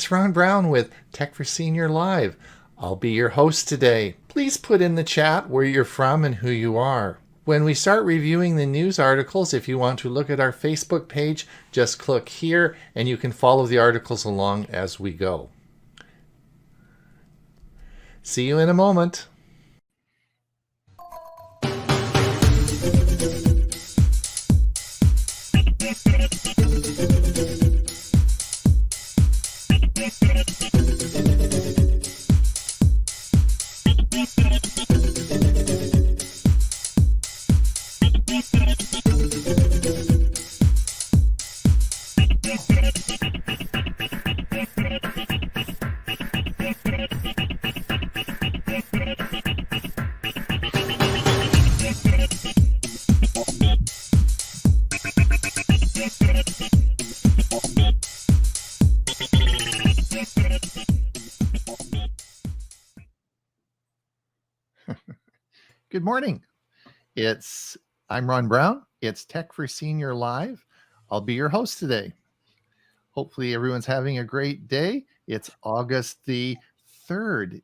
it's Ron Brown with Tech for Senior Live. I'll be your host today. Please put in the chat where you're from and who you are. When we start reviewing the news articles, if you want to look at our Facebook page, just click here and you can follow the articles along as we go. See you in a moment. Good morning. I'm Ron Brown. It's Tech for Senior Live. I'll be your host today. Hopefully everyone's having a great day. It's August the 3rd.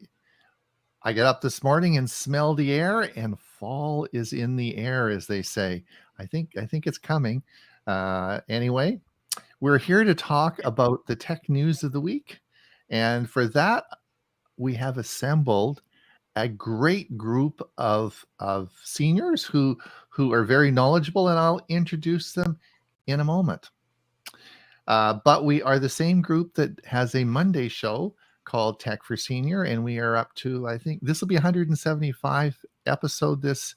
I got up this morning and smelled the air, and fall is in the air, as they say. I think it's coming. Anyway, we're here to talk about the tech news of the week. And for that, we have assembled a great group of seniors who are very knowledgeable, and I'll introduce them in a moment. But we are the same group that has a Monday show called Tech for Senior, and we are up to, I think this will be 175 episode this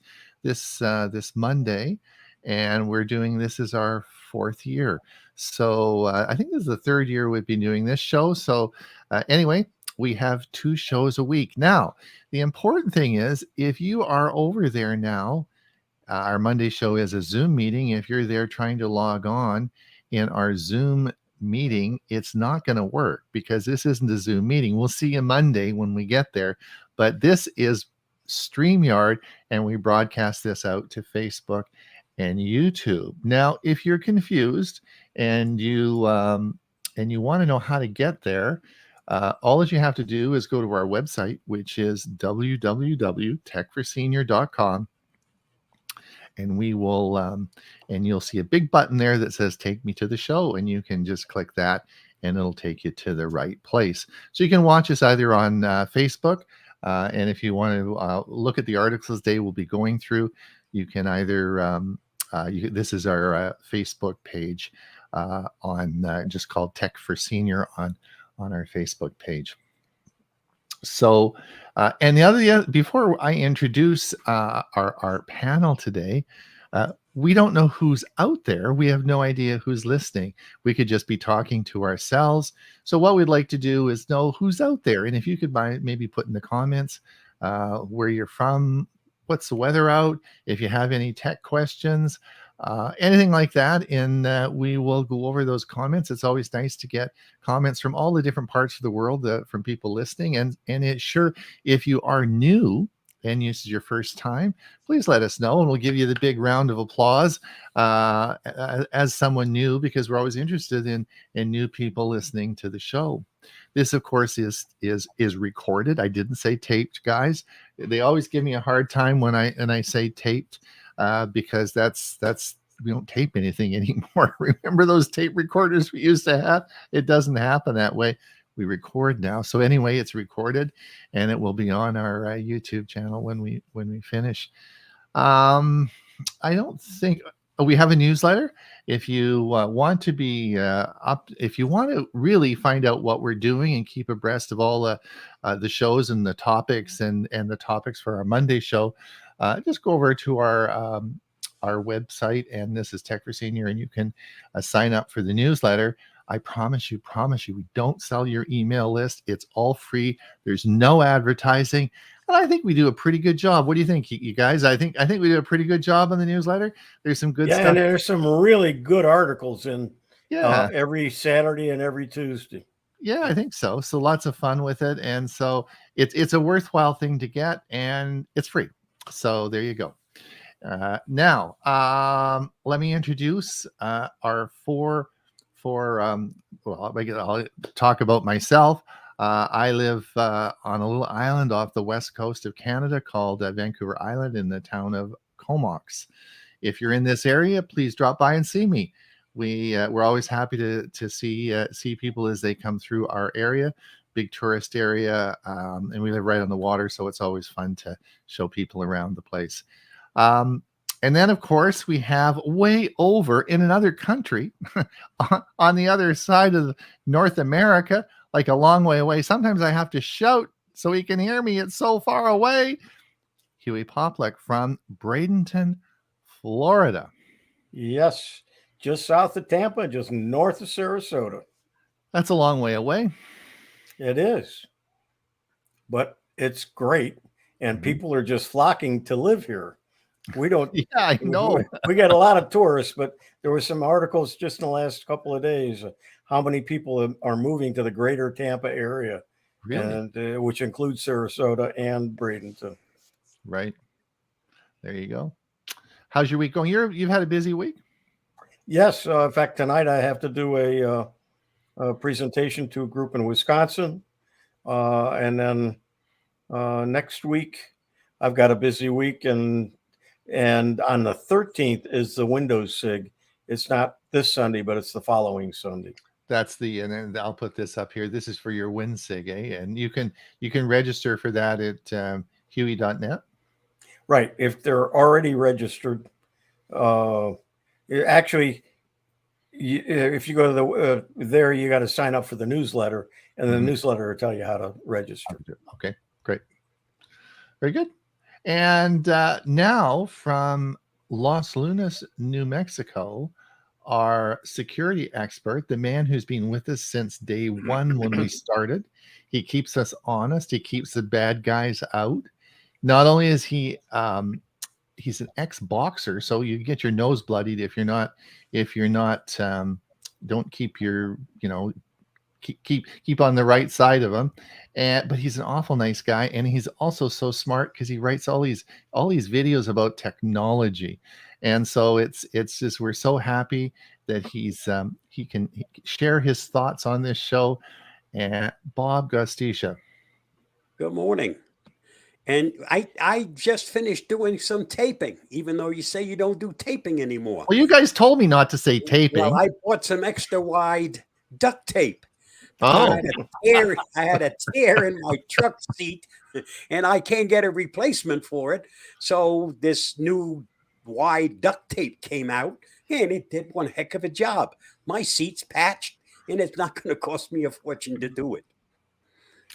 Monday, and we're doing this as our 4th year. So I think this is the 3rd year we've been doing this show. So anyway, we have 2 shows a week. Now, the important thing is, if you are over there now, our Monday show is a Zoom meeting. If you're there trying to log on in our Zoom meeting, it's not going to work because this isn't a Zoom meeting. We'll see you Monday when we get there. But this is StreamYard, and we broadcast this out to Facebook and YouTube. Now, if you're confused and you want to know how to get there, all that you have to do is go to our website, which is www.techforsenior.com, and we will and you'll see a big button there that says take me to the show, and you can just click that and it'll take you to the right place. So you can watch us either on Facebook, and if you want to look at the articles they will be going through, you can either this is our Facebook page on just called Tech for Senior on our Facebook page. So, and the other, before I introduce our panel today, we don't know who's out there. We have no idea who's listening. We could just be talking to ourselves. So what we'd like to do is know who's out there. And if you could maybe put in the comments where you're from, what's the weather out, if you have any tech questions, anything like that, and we will go over those comments. It's always nice to get comments from all the different parts of the world, from people listening, and if you are new and this is your first time, please let us know, and we'll give you the big round of applause as someone new, because we're always interested in new people listening to the show. This, of course, is recorded. I didn't say taped, guys. They always give me a hard time when I say taped. Because that's we don't tape anything anymore. Remember those tape recorders we used to have? It doesn't happen that way. We record now. So anyway, it's recorded, and it will be on our YouTube channel when we finish. I don't think we have a newsletter. If you want to be if you want to really find out what we're doing and keep abreast of all the shows and the topics and the topics for our Monday show, just go over to our website, and this is Tech for Senior, and you can sign up for the newsletter. I promise you, we don't sell your email list. It's all free. There's no advertising. And I think we do a pretty good job. What do you think, you guys? I think we do a pretty good job on the newsletter. There's some good stuff. And there's some really good articles in every Saturday and every Tuesday. Yeah, I think so. So lots of fun with it. And so it's a worthwhile thing to get, and it's free. So there you go. Now, let me introduce our four for well, I'll talk about myself. I live on a little island off the west coast of Canada called Vancouver Island in the town of Comox. If you're in this area, please drop by and see me. We're always happy to see people as they come through our area. Big tourist area, and we live right on the water, so it's always fun to show people around the place. And then, of course, we have way over in another country on the other side of North America, like a long way away. Sometimes I have to shout so he can hear me. It's so far away. Huey Poplick from Bradenton, Florida. Yes, just south of Tampa, just north of Sarasota. That's a long way away. It is. But it's great. And people are just flocking to live here. We don't. Yeah, I know. We got a lot of tourists, but there were some articles just in the last couple of days how many people are moving to the greater Tampa area, really? and which includes Sarasota and Bradenton. Right. There you go. How's your week going? You've had a busy week? Yes. In fact, tonight I have to do a presentation to a group in Wisconsin. And then next week, I've got a busy week. And on the 13th is the Windows SIG. It's not this Sunday, but it's the following Sunday. That's and then I'll put this up here. This is for your WinSig, eh? And you can register for that at huey.net. Right. If they're already registered, actually, if you go to the there, you got to sign up for the newsletter, and the newsletter will tell you how to register. Okay, great. Very good. And now from Los Lunas, New Mexico, our security expert, the man who's been with us since day one when we started. He keeps us honest. He keeps the bad guys out. Not only is he he's an ex-boxer, so you get your nose bloodied if you're not don't keep your keep on the right side of him. But he's an awful nice guy, and he's also so smart because he writes all these videos about technology. And so it's just, we're so happy that he can share his thoughts on this show. And Bob Gostisha. Good morning. And I just finished doing some taping, even though you say you don't do taping anymore. Well, you guys told me not to say taping. Well, I bought some extra wide duct tape. Oh. I had a tear in my truck seat, and I can't get a replacement for it. So this new wide duct tape came out, and it did one heck of a job. My seat's patched, and it's not going to cost me a fortune to do it.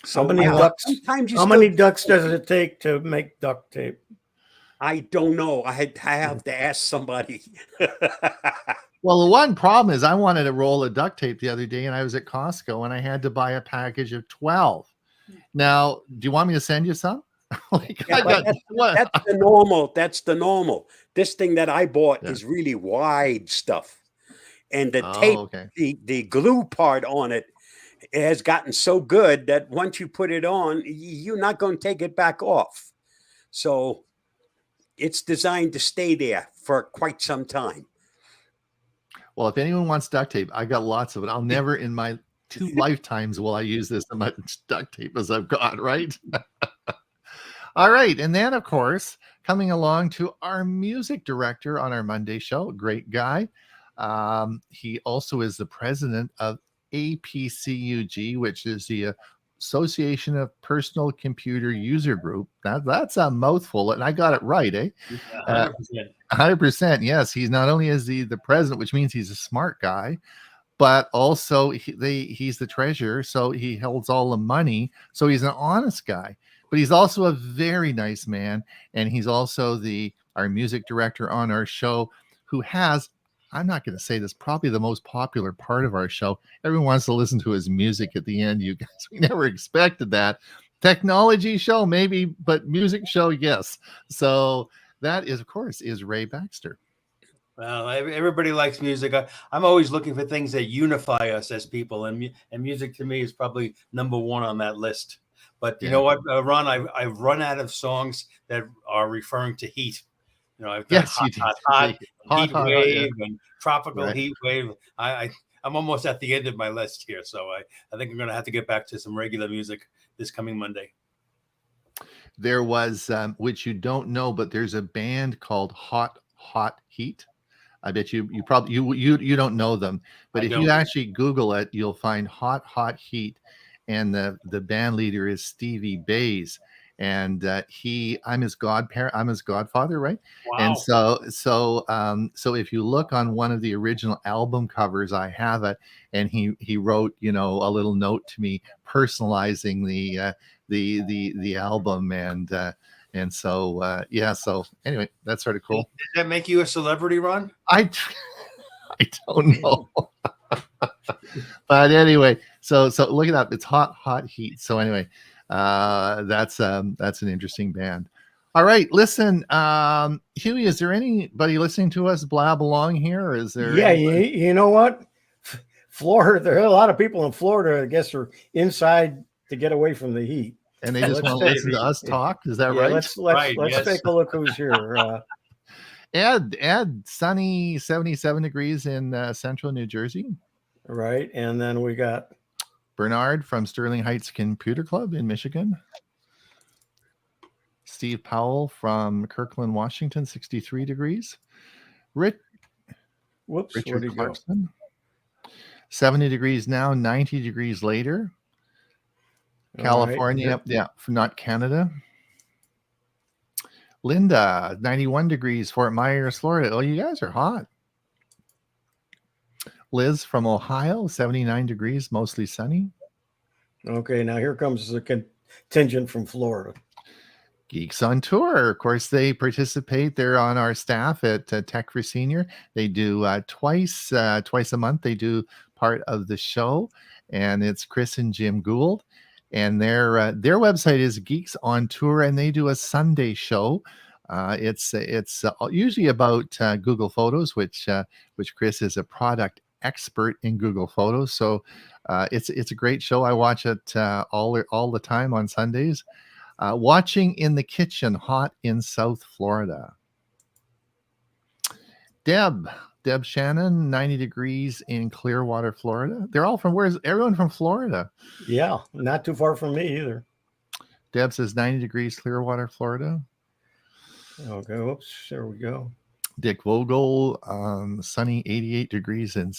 So how many ducks does it take to make duct tape? I don't know. I have to ask somebody. Well, the one problem is I wanted a roll of duct tape the other day, and I was at Costco, and I had to buy a package of 12. Now, do you want me to send you some? That's the normal. That's the normal. This thing that I bought is really wide stuff, and the tape, the glue part on it, has gotten so good that once you put it on, you're not going to take it back off. So it's designed to stay there for quite some time. Well, if anyone wants duct tape, I got lots of it. I'll never in my 2 lifetimes will I use this much duct tape as I've got, right? All right. And then, of course, coming along to our music director on our Monday show, great guy. He also is the president of APCUG, which is the Association of Personal Computer User Group. That's a mouthful, and I got it right, eh? 100%. 100%. Yes, he's not only is he the president, which means he's a smart guy, but also he's the treasurer, so he holds all the money. So he's an honest guy, but he's also a very nice man, and he's also our music director on our show, who has, I'm not going to say this, probably the most popular part of our show. Everyone wants to listen to his music at the end. You guys, we never expected that. Technology show, maybe, but music show, yes. So that is, of course, is Ray Baxter. Well, everybody likes music. I'm always looking for things that unify us as people, and music to me is probably number one on that list. But you know what, Ron, I've run out of songs that are referring to heat. I've got hot heat wave and tropical heat wave. I I'm almost at the end of my list here, so I think I'm going to have to get back to some regular music this coming Monday. There was, which you don't know, but there's a band called Hot Heat. I bet you probably you don't know them, but if you actually Google it, you'll find Hot Heat, and the band leader is Stevie Bays, and I'm his godfather, right? Wow. And so if you look on one of the original album covers, I have it, and he wrote, you know, a little note to me personalizing the album, and so yeah, so anyway, that's sort of cool. Did that make you a celebrity, Ron? I don't know. But anyway, so look it up. It's Hot Heat. So anyway, that's an interesting band. All right, listen, Huey, is there anybody listening to us blab along here? Or is there? Yeah, you know what? Florida, there are a lot of people in Florida, I guess, are inside to get away from the heat. And they just want to listen to us talk. Is that right? Let's take a look who's here. Ed, sunny 77 degrees in central New Jersey. Right. And then we got Bernard from Sterling Heights Computer Club in Michigan. Steve Powell from Kirkland, Washington, 63 degrees. Richard Clarkson, 70 degrees now, 90 degrees later. California, right. Yeah, not Canada. Linda, 91 degrees, Fort Myers, Florida. Oh, you guys are hot. Liz from Ohio, 79 degrees, mostly sunny. Okay, now here comes the contingent from Florida. Geeks on Tour. Of course, they participate. They're on our staff at Tech for Senior. They do twice a month. They do part of the show, and it's Chris and Jim Gould. And their website is Geeks on Tour, and they do a Sunday show. It's usually about Google Photos, which Chris is a product expert in Google Photos. So it's a great show. I watch it all the time on Sundays. Watching in the Kitchen, hot in South Florida. Deb Shannon, 90 degrees in Clearwater, Florida. They're all from, where's everyone from Florida? Yeah, not too far from me either. Deb says 90 degrees, Clearwater, Florida. Okay, oops, there we go. Dick Vogel, sunny 88 degrees in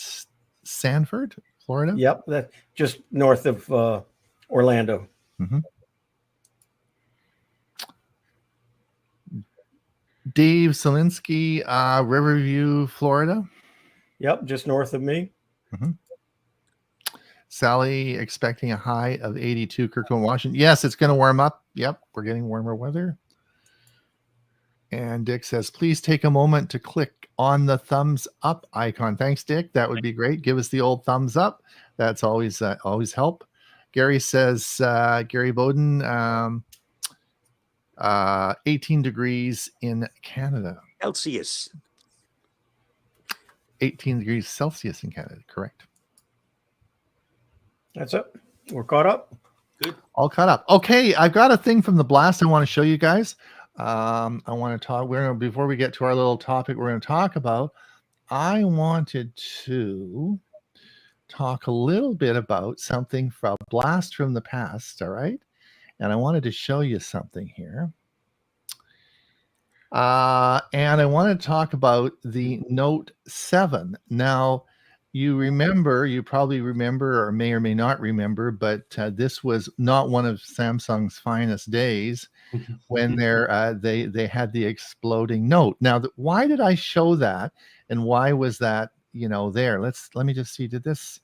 Sanford, Florida. Yep, that's just north of Orlando. Mm-hmm. Dave Selinsky, Riverview, Florida. Yep, just north of me. Mm-hmm. Sally expecting a high of 82, Kirkland, Washington. Yes, it's going to warm up. Yep, we're getting warmer weather. And Dick says, please take a moment to click on the thumbs up icon. Thanks, Dick. That would be great. Give us the old thumbs up. That's always help. Gary says, Gary Bowden, 18 degrees in Canada. Celsius. 18 degrees Celsius in Canada, correct. That's it. We're caught up. Good. All caught up. Okay, I've got a thing from the blast I want to show you guys. I want to talk. Before we get to our little topic, we're going to talk about. I wanted to talk a little bit about something from a blast from the past. All right, and I wanted to show you something here. And I want to talk about the Note 7. Now, you probably remember, or may not remember, but this was not one of Samsung's finest days when they had the exploding Note. Now, why did I show that, and why was that there? Let me just see. Did this?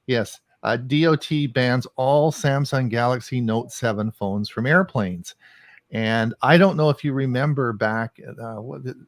Yes. DOT bans all Samsung Galaxy Note 7 phones from airplanes. And I don't know if you remember back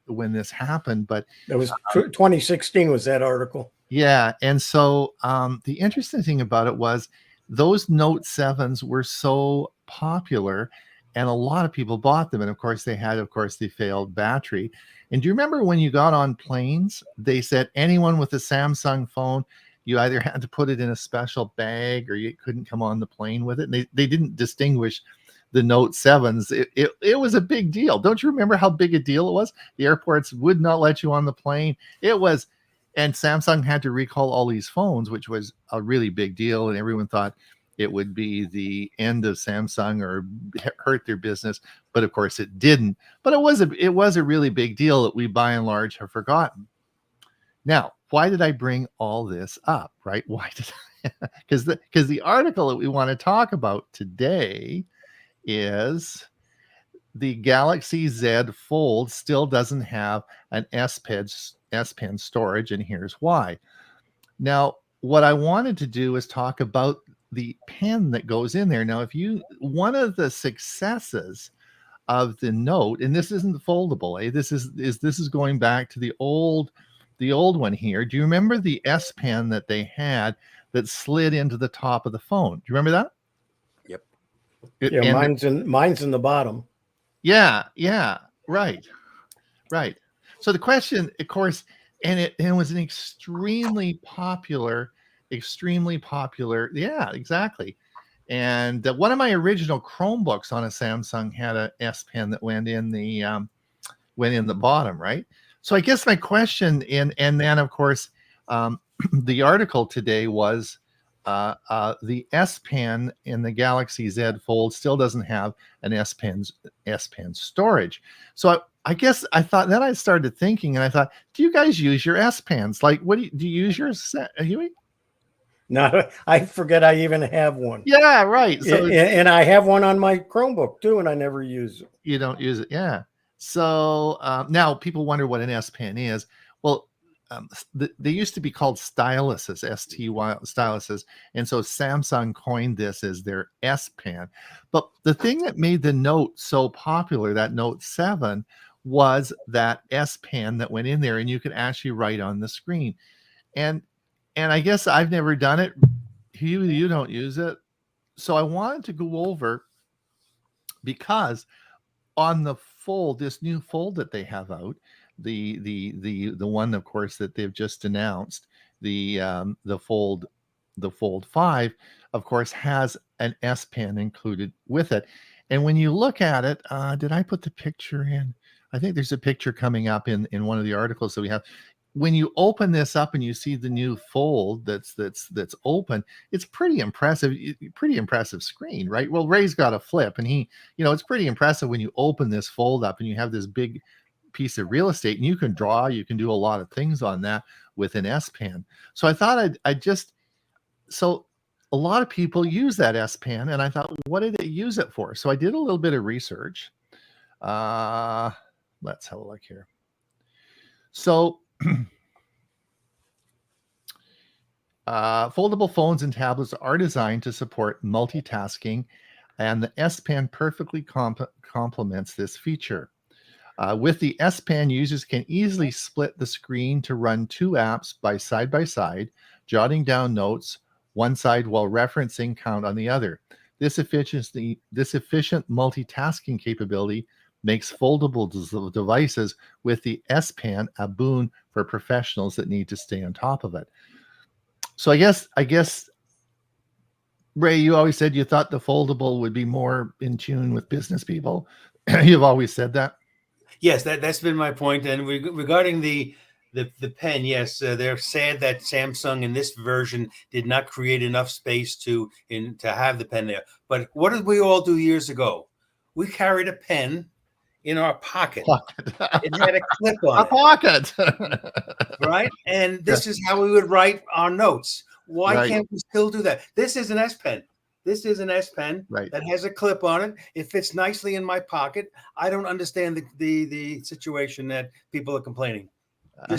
when this happened, but it was 2016 was that article. Yeah. And so the interesting thing about it was those Note 7s were so popular and a lot of people bought them. And of course they had, the failed battery. And do you remember when you got on planes, they said anyone with a Samsung phone, you either had to put it in a special bag or you couldn't come on the plane with it. And they didn't distinguish the Note 7s. It was a big deal. Don't you remember how big a deal it was? The airports would not let you on the plane. It was And Samsung had to recall all these phones, which was a really big deal. And everyone thought it would be the end of Samsung or hurt their business. But of course it didn't. But it was a really big deal that we by and large have forgotten. Now, why did I bring all this up, right? Why did I? Because the article that we want to talk about today is the Galaxy Z Fold still doesn't have an S Pen storage, and here's why. Now, what I wanted to do is talk about the pen that goes in there. Now, one of the successes of the Note, and this isn't foldable, this is going back to the old one here. Do you remember the S Pen that they had that slid into the top of the phone? Do you remember that? Yep. Mine's in the bottom. Yeah, right. So the question, of course, and it was an extremely popular. Yeah, exactly. And one of my original Chromebooks on a Samsung had a S Pen that went in the bottom, right? So I guess my question, and then of course, the article today was the S Pen in the Galaxy Z Fold still doesn't have an S Pen storage. So I guess I thought, then I started thinking, and I thought, do you guys use your S Pens? Like, what do you use yours, Huey? No, I forget I even have one. Yeah, right. So and I have one on my Chromebook too, and I never use it. You don't use it, yeah. So now people wonder what an S Pen is. Well, they used to be called styluses, STY styluses, and so Samsung coined this as their S Pen. But the thing that made the Note so popular, that Note 7, was that S Pen that went in there, and you could actually write on the screen. And I guess I've never done it. You don't use it, so I wanted to go over, because on the Fold, this new Fold that they have out, the one, of course, that they've just announced, the Fold 5, of course, has an S Pen included with it. And when you look at it, did I put the picture in? I think there's a picture coming up in one of the articles that we have. When you open this up and you see the new Fold that's open, it's pretty impressive screen, right? Well, Ray's got a flip, and it's pretty impressive when you open this Fold up and you have this big piece of real estate, and you can draw, you can do a lot of things on that with an S Pen. So I thought so a lot of people use that S Pen, and I thought, what did they use it for? So I did a little bit of research. Let's have a look here. So foldable phones and tablets are designed to support multitasking, and the S Pen perfectly complements this feature. With the S Pen, users can easily split the screen to run two apps side by side, jotting down notes one side while referencing count on the other. This efficient multitasking capability makes foldable devices with the S Pen a boon for professionals that need to stay on top of it. So I guess, Ray, you always said you thought the foldable would be more in tune with business people. You've always said that. Yes, that's been my point. And regarding the pen, yes, they're sad that Samsung in this version did not create enough space to have the pen there. But what did we all do years ago? We carried a pen in our pocket. It had a clip on it. Pocket. Right? And this is how we would write our notes. Why can't we still do that? This is an S Pen. This is an S Pen that has a clip on it. It fits nicely in my pocket. I don't understand the situation that people are complaining. I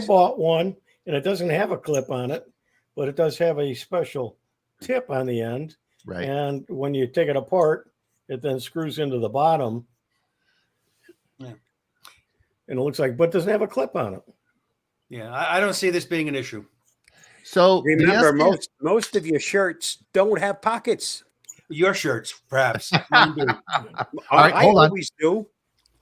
bought one, and it doesn't have a clip on it, but it does have a special tip on the end. Right. And when you take it apart, it then screws into the bottom. Yeah. And it looks like, but it doesn't have a clip on it. Yeah, I don't see this being an issue. So remember, most of your shirts don't have pockets. Your shirts, perhaps. All right, I always do.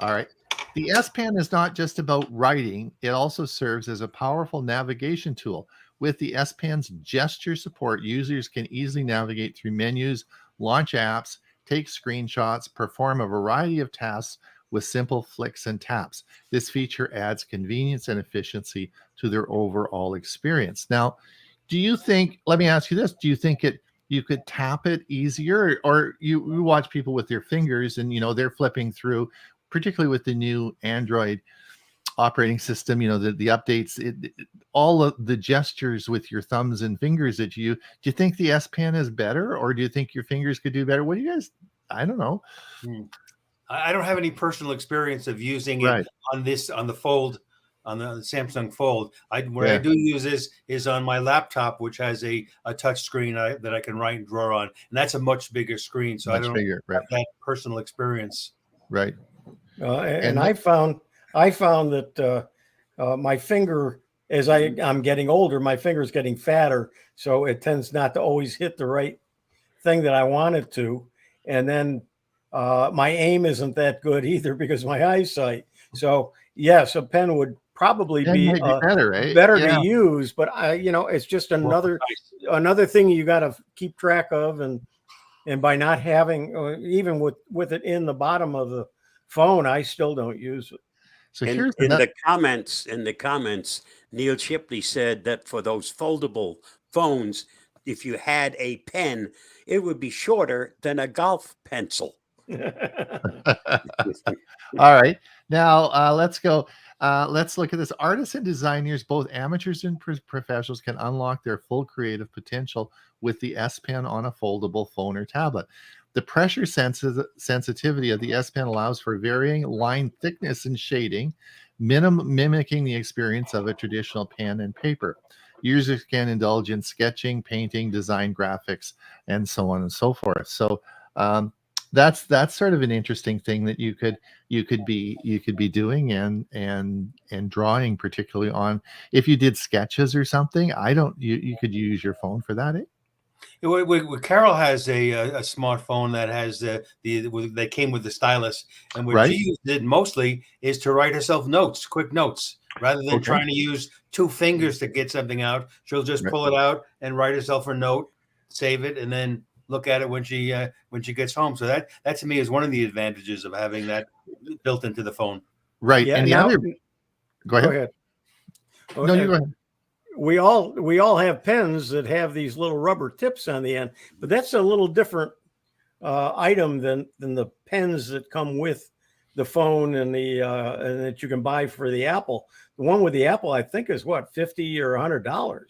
All right. The S Pen is not just about writing. It also serves as a powerful navigation tool. With the S Pen's gesture support, users can easily navigate through menus, launch apps, take screenshots, perform a variety of tasks with simple flicks and taps. This feature adds convenience and efficiency to their overall experience. Now, do you think, let me ask you this, do you think you could tap it easier, or you watch people with their fingers and, they're flipping through, particularly with the new Android operating system, the updates, all of the gestures with your thumbs and fingers that do you think the S Pen is better, or do you think your fingers could do better? What do you guys, I don't know. I don't have any personal experience of using Right. it on the Fold, on the Samsung Fold. What I do use is on my laptop, which has a touch screen that I can write and draw on, and that's a much bigger screen. So I don't have that personal experience. Right. And I found that my finger, as I'm getting older, my finger's getting fatter, so it tends not to always hit the right thing that I want it to, and then my aim isn't that good either because of my eyesight. So yes, a pen would probably be better, right? Better to use, but it's just another thing you got to keep track of, and by not having, even with it in the bottom of the phone, I still don't use it. So in the comments, Neil Shipley said that for those foldable phones, if you had a pen, it would be shorter than a golf pencil. All right. Now let's go. Let's look at this. Artists and designers, both amateurs and professionals, can unlock their full creative potential with the S Pen on a foldable phone or tablet. The pressure sensitivity of the S Pen allows for varying line thickness and shading, mimicking the experience of a traditional pen and paper. Users can indulge in sketching, painting, design, graphics, and so on and so forth. So that's sort of an interesting thing that you could be doing and drawing, particularly on, if you did sketches or something. You could use your phone for that. Carol has a smartphone that has they came with the stylus, and what she used it mostly is to write herself notes, quick notes, rather than trying to use two fingers to get something out. She'll just pull it out and write herself a note, save it, and then look at it when she gets home. So that to me is one of the advantages of having that built into the phone. Right. Yeah, and go ahead. No, you go ahead. We all have pens that have these little rubber tips on the end, but that's a little different item than the pens that come with the phone and and that you can buy for the Apple. The one with the Apple, I think, is what, $50 or $100.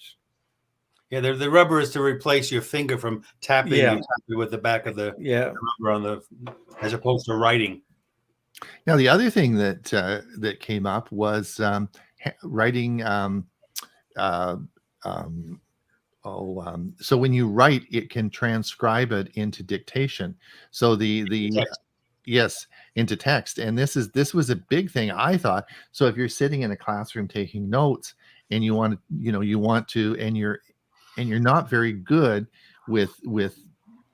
Yeah, the rubber is to replace your finger from tapping with the back of the rubber on the, as opposed to writing. Now, the other thing that came up was writing. So when you write, it can transcribe it into dictation. So into text. And this was a big thing, I thought. So if you're sitting in a classroom taking notes and you want to, and you're not very good with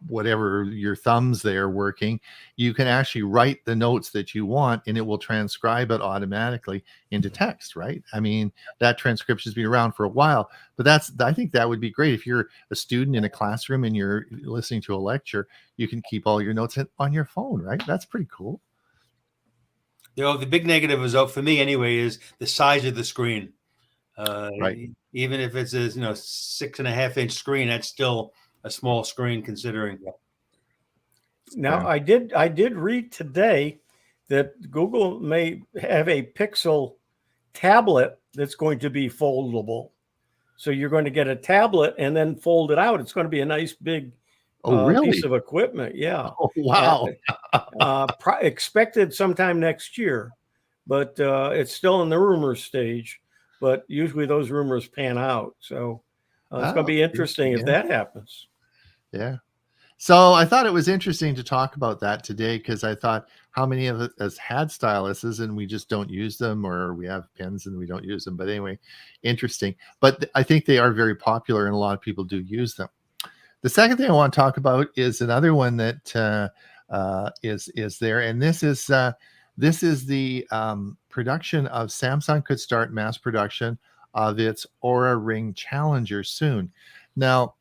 whatever your thumbs there working, you can actually write the notes that you want and it will transcribe it automatically into text, right? I mean, that transcription's been around for a while, but I think that would be great. If you're a student in a classroom and you're listening to a lecture, you can keep all your notes on your phone, right? That's pretty cool. The big negative is, for me anyway, is the size of the screen. Right. Even if it's a 6.5-inch screen, that's still a small screen considering. Now, I did read today that Google may have a Pixel tablet that's going to be foldable. So you're going to get a tablet and then fold it out. It's going to be a nice big piece of equipment. Yeah. Oh, wow. Expected sometime next year, but it's still in the rumor stage. But usually those rumors pan out. So it's going to be interesting if that happens. Yeah. So I thought it was interesting to talk about that today, because I thought, how many of us had styluses and we just don't use them, or we have pens and we don't use them. But anyway, interesting. But I think they are very popular and a lot of people do use them. The second thing I want to talk about is another one that is there. And this is the production of Samsung could start mass production of its Aura Ring Challenger soon. Now,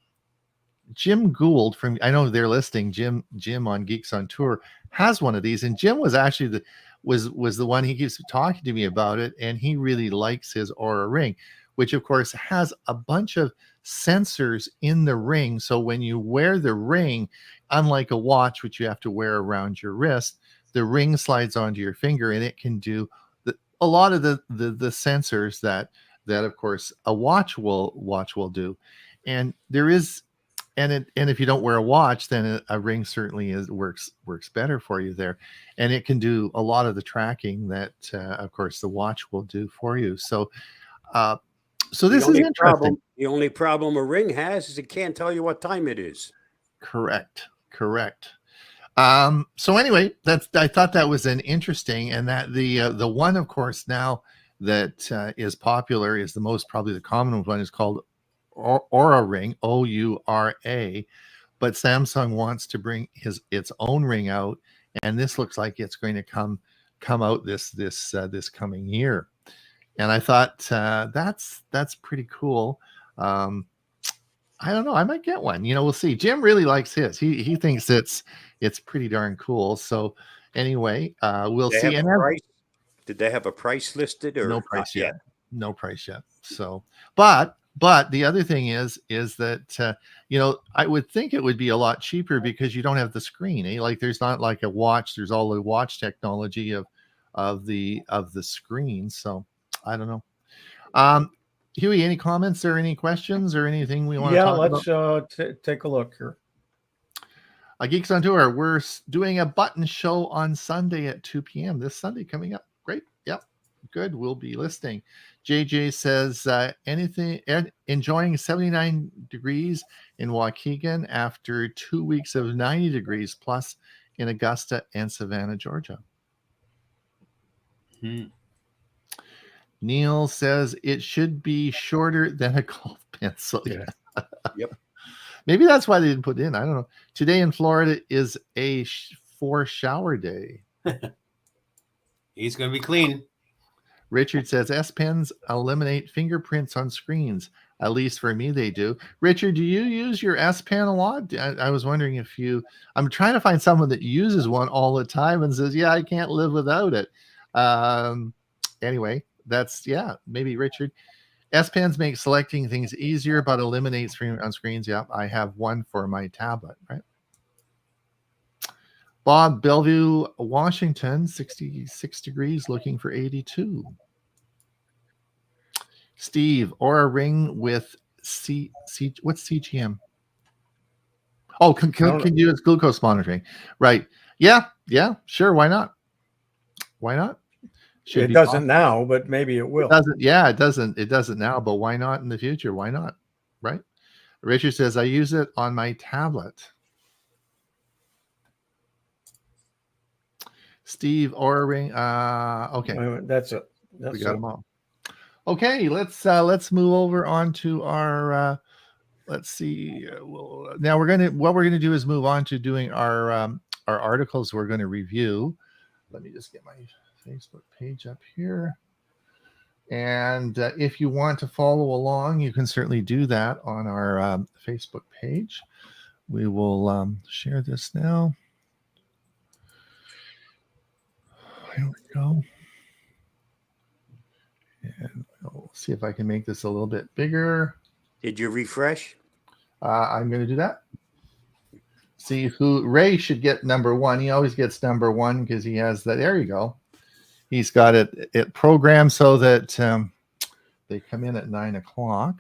Jim Gould I know they're listing Jim on Geeks on Tour has one of these, and Jim was actually was the one he keeps talking to me about it, and he really likes his Aura ring, which of course has a bunch of sensors in the ring. So when you wear the ring, unlike a watch, which you have to wear around your wrist, the ring slides onto your finger, and it can do a lot of the sensors that of course a watch will do. And there is, and if you don't wear a watch, then a ring certainly works better for you there, and it can do a lot of the tracking that of course the watch will do for you. So so this is interesting. The only problem a ring has is it can't tell you what time it is. Correct. So anyway, I thought that was an interesting, and that the one, of course, now that is popular, is the most, probably the common one, is called Aura Ring, Oura. But Samsung wants to bring its own ring out, and this looks like it's going to come out this coming year. And I thought that's pretty cool. I don't know. I might get one. We'll see. Jim really likes his. He thinks it's pretty darn cool. So anyway, we'll see. And did they have a price listed, or no price yet? No price yet. So, but the other thing is that I would think it would be a lot cheaper because you don't have the screen. Like there's not like a watch. There's all the watch technology of the screen. So I don't know. Huey, any comments or any questions or anything we want to talk about? Yeah, let's take a look here. Geeks on Tour, we're doing a button show on Sunday at 2 p.m. This Sunday coming up. Great. Yep. Good. We'll be listening. JJ says, enjoying 79 degrees in Waukegan after 2 weeks of 90 degrees plus in Augusta and Savannah, Georgia. Neil says it should be shorter than a golf pencil. Yeah. Yep. Maybe that's why they didn't put it in. I don't know. Today in Florida is a for shower day. He's going to be clean. Richard says S Pens eliminate fingerprints on screens. At least for me, they do. Richard, do you use your S Pen a lot? I was wondering if I'm trying to find someone that uses one all the time and says, yeah, I can't live without it. Anyway. Maybe Richard. S Pens make selecting things easier, but eliminates on screens. Yeah, I have one for my tablet, right? Bob, Bellevue, Washington, 66 degrees, looking for 82. Steve, Aura Ring with what's CGM? Oh, can use glucose monitoring. Right. Yeah, sure. Why not? It doesn't now, but maybe it will. It doesn't now, but why not in the future? Why not? Right? Richard says, I use it on my tablet. Steve, Aura Ring. Okay. That's it. We got them all. Okay, let's move over on to our let's see. Now what we're gonna do is move on to doing our articles we're going to review. Let me just get my Facebook page up here. And if you want to follow along, you can certainly do that on our Facebook page. We will share this now. Here we go. And we'll see if I can make this a little bit bigger. Did you refresh? I'm going to do that. See who Ray should get number one. He always gets number one because he has that. There you go. He's got it programmed so that they come in at 9 o'clock.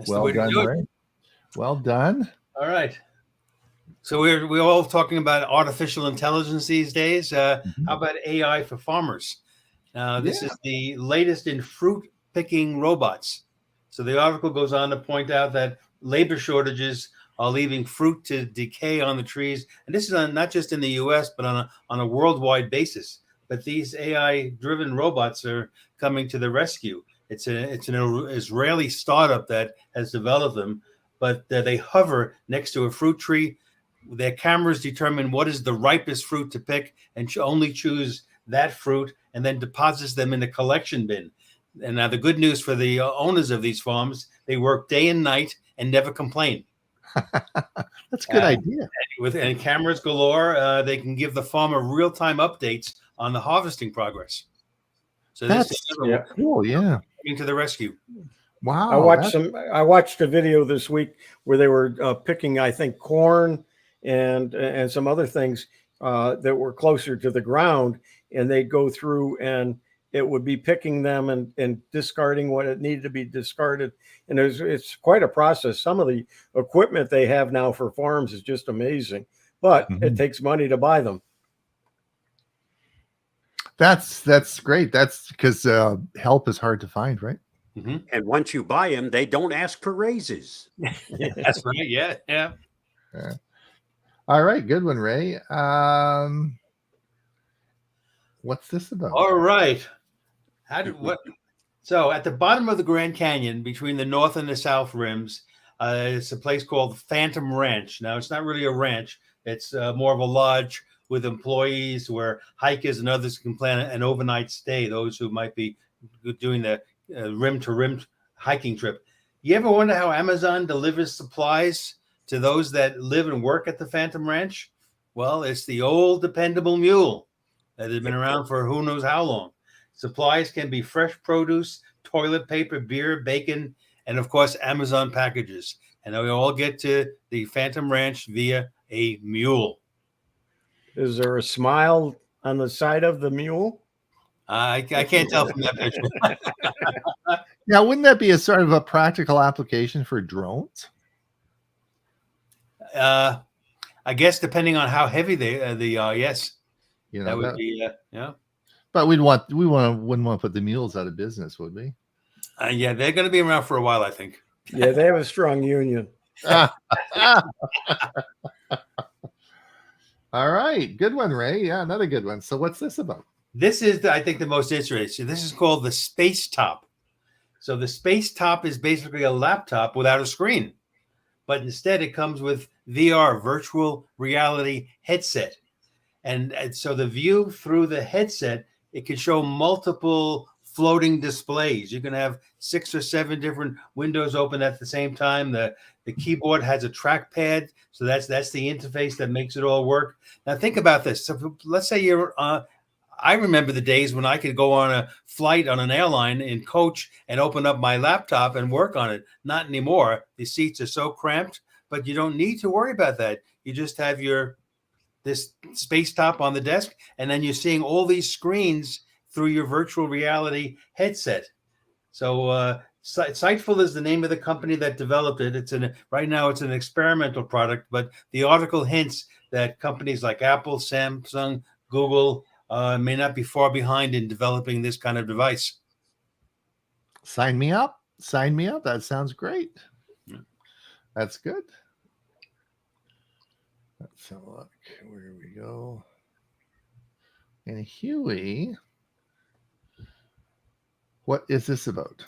Well done, Ray. Well done. All right. So we're all talking about artificial intelligence these days. How about AI for farmers? This is the latest in fruit picking robots. So the article goes on to point out that labor shortages are leaving fruit to decay on the trees. And this is not just in the U.S., but on a worldwide basis. But these AI-driven robots are coming to the rescue. It's an Israeli startup that has developed them, but they hover next to a fruit tree. Their cameras determine what is the ripest fruit to pick and only choose that fruit and then deposits them in the collection bin. And now the good news for the owners of these farms, they work day and night and never complain. That's a good idea. And cameras galore, they can give the farmer real-time updates on the harvesting progress. So That's cool. Yeah. Coming to the rescue. Wow. I watched a video this week where they were picking, I think, corn and some other things that were closer to the ground, and they'd go through and it would be picking them and discarding what it needed to be discarded. And it's quite a process. Some of the equipment they have now for farms is just amazing, but it takes money to buy them. That's great. That's because help is hard to find, right? And once you buy them, they don't ask for raises. That's right. Yeah. All right. Good one, Ray. What's this about? All right. So at the bottom of the Grand Canyon, between the north and the south rims, it's a place called Phantom Ranch. Now, it's not really a ranch. It's more of a lodge with employees where hikers and others can plan an overnight stay, those who might be doing the rim-to-rim hiking trip. You ever wonder how Amazon delivers supplies to those that live and work at the Phantom Ranch? Well, it's the old dependable mule that has been around for who knows how long. Supplies can be fresh produce, toilet paper, beer, bacon, and of course, Amazon packages. And we all get to the Phantom Ranch via a mule. Is there a smile on the side of the mule? I can't tell from that picture. Now, wouldn't that be a sort of a practical application for drones? I guess depending on how heavy they are, yes. That would be yeah. But wouldn't want to put the mules out of business, would we? Yeah, they're going to be around for a while, I think. Yeah, they have a strong union. All right, good one, Ray. Yeah, another good one. So, what's this about? This is, I think, the most interesting. This is called the Space Top. So, the Space Top is basically a laptop without a screen, but instead it comes with VR, virtual reality headset. And so the view through the headset, it can show multiple floating displays. You can have 6 or 7 different windows open at the same time. The keyboard has a trackpad, so that's the interface that makes it all work. Now think about this. So let's say you're I remember the days when I could go on a flight on an airline in coach and open up my laptop and work on it. Not anymore. The seats are so cramped, but you don't need to worry about that. You just have this Space Top on the desk, and then you're seeing all these screens through your virtual reality headset. So Sightful is the name of the company that developed it. Right now it's an experimental product, but the article hints that companies like Apple, Samsung, Google may not be far behind in developing this kind of device. Sign me up. Sign me up. That sounds great. Yeah. That's good. Let's have a look. Where we go. And Huey, what is this about?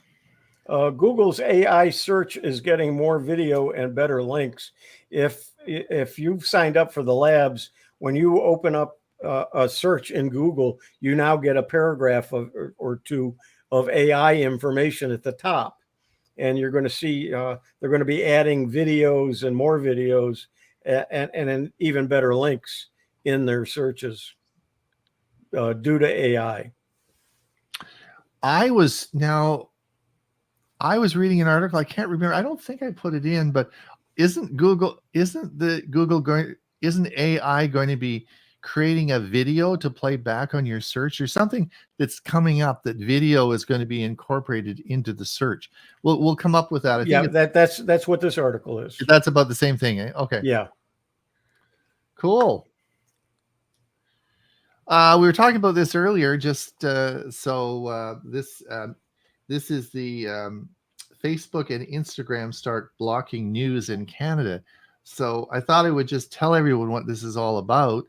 Google's AI search is getting more video and better links. If you've signed up for the labs, when you open up a search in Google, you now get a paragraph or two of AI information at the top, and you're going to see they're going to be adding videos and more videos and even better links in their searches due to AI. I was reading an article. I can't remember. I don't think I put it in, but isn't AI going to be creating a video to play back on your search, or something that's coming up that video is going to be incorporated into the search? We'll come up with that. I think that's what this article is. That's about the same thing. Eh? Okay. Yeah. Cool. We were talking about this earlier. Just this is the Facebook and Instagram start blocking news in Canada. So I thought I would just tell everyone what this is all about.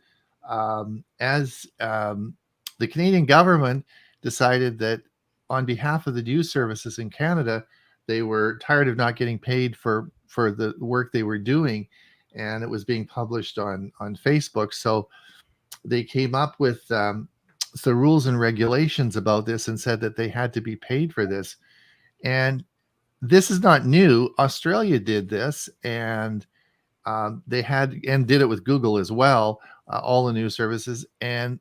As the Canadian government decided that on behalf of the news services in Canada, they were tired of not getting paid for the work they were doing, and it was being published on Facebook. So they came up with the rules and regulations about this and said that they had to be paid for this. And this is not new. Australia did this, and they did it with Google as well, all the news services. And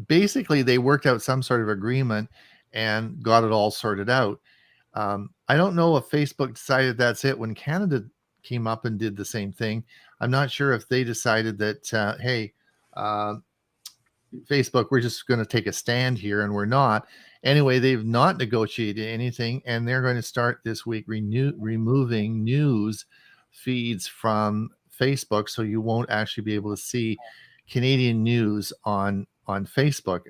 basically they worked out some sort of agreement and got it all sorted out. I don't know if Facebook decided that's it when Canada came up and did the same thing. I'm not sure if they decided that, hey, Facebook, we're just going to take a stand here, and we're not. Anyway, they've not negotiated anything, and they're going to start this week removing news feeds from Facebook, so you won't actually be able to see Canadian news on Facebook.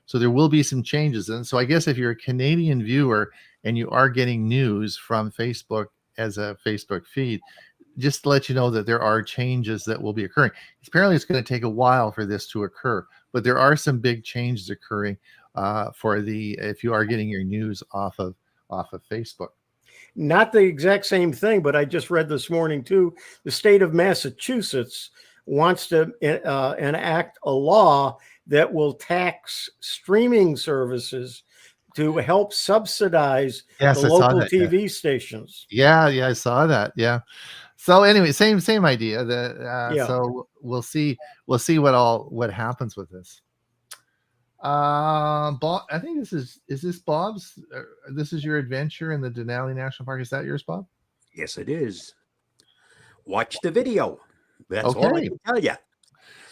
So there will be some changes, and so I guess if you're a Canadian viewer and you are getting news from Facebook as a Facebook feed, just to let you know that there are changes that will be occurring. Apparently, it's going to take a while for this to occur, but there are some big changes occurring for the if you are getting your news off of Facebook. Not the exact same thing, but I just read this morning too. The state of Massachusetts wants to enact a law that will tax streaming services to help subsidize the local TV stations. Yeah, I saw that. Yeah. So anyway, same idea. So we'll see what happens with this. Bob, I think is this Bob's? This is your adventure in the Denali National Park. Is that yours, Bob? Yes, it is. Watch the video. That's all I can tell you.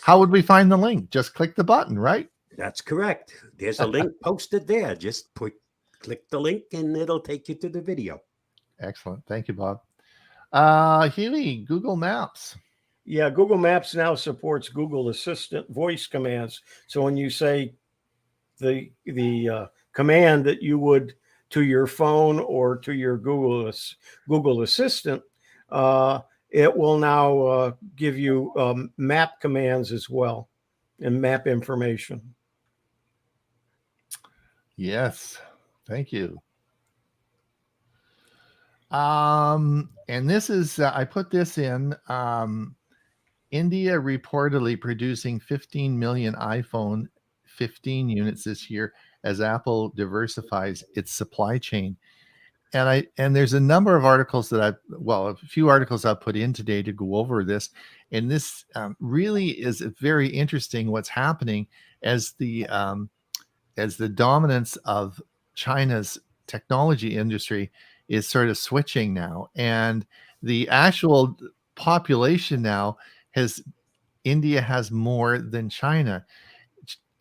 How would we find the link? Just click the button, right? That's correct. There's a link posted there. Just click the link and it'll take you to the video. Excellent. Thank you, Bob. Huey, Google Maps. Yeah, Google Maps now supports Google Assistant voice commands. So when you say the command that you would to your phone or to your Google Assistant, it will now give you map commands as well and map information. Yes, thank you. And this is I put this in. India reportedly producing 15 million iPhone 15 units this year as Apple diversifies its supply chain. And there's a number of articles that a few articles I've put in today to go over this. And this really is very interesting what's happening as the dominance of China's technology industry is sort of switching now. And the actual population now India has more than China.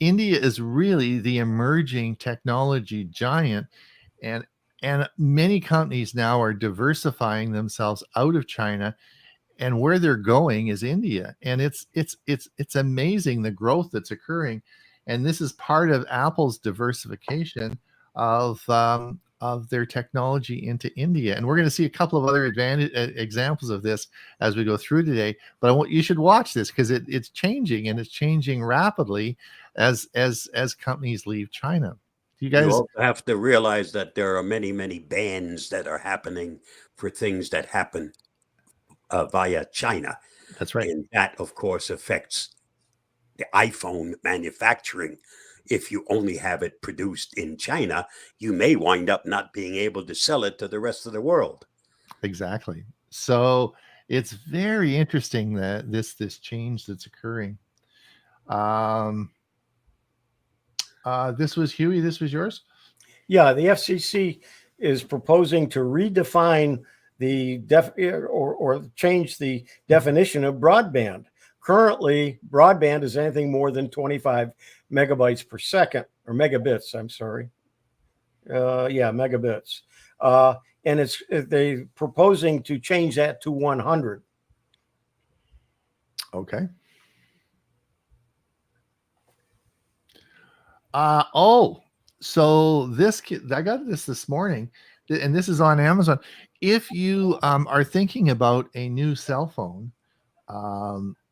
India is really the emerging technology giant, and many companies now are diversifying themselves out of China, and where they're going is India. And it's amazing the growth that's occurring, and this is part of Apple's diversification of their technology into India. And we're going to see a couple of other examples of this as we go through today. But you should watch this because it's changing, and it's changing rapidly as companies leave China. You also have to realize that there are many, many bans that are happening for things that happen via China. That's right. And that, of course, affects the iPhone manufacturing. If you only have it produced in China, you may wind up not being able to sell it to the rest of the world. Exactly. So it's very interesting that this change that's occurring. This was Huey. This was yours. Yeah, the FCC is proposing to redefine or change the definition of broadband. Currently, broadband is anything more than 25 megabytes per second, or megabits. I'm sorry. Megabits. And they're proposing to change that to 100. Okay. So I got this morning, and this is on Amazon. If you are thinking about a new cell phone,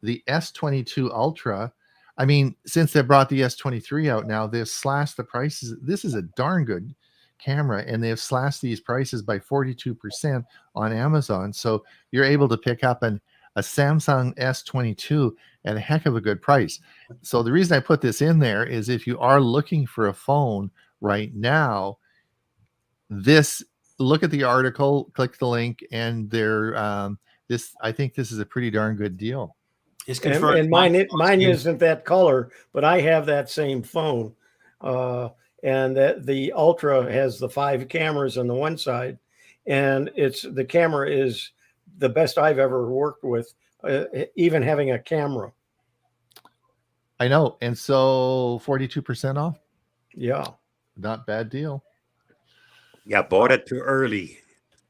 the S22 Ultra, I mean, since they brought the S23 out now, they've slashed the prices. This is a darn good camera, and they've slashed these prices by 42% on Amazon. So you're able to pick up a Samsung S22 at a heck of a good price. So the reason I put this in there is if you are looking for a phone right now, look at the article, click the link, and I think this is a pretty darn good deal. It's confirmed. And mine isn't that color, but I have that same phone. And that the Ultra has the 5 cameras on the one side, and the camera is the best I've ever worked with, even having a camera. I know. And so 42% off. Yeah. Not bad deal. Yeah, bought it too early.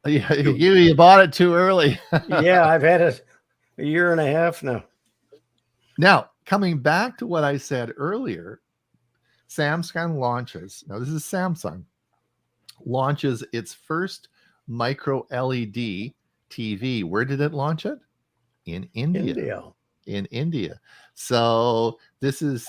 Yeah, you bought it too early. Yeah, I've had it a year and a half now. Now, coming back to what I said earlier, Samsung launches, now this is Samsung, launches its first micro LED TV. Where did it launch it? In India. In India. So this is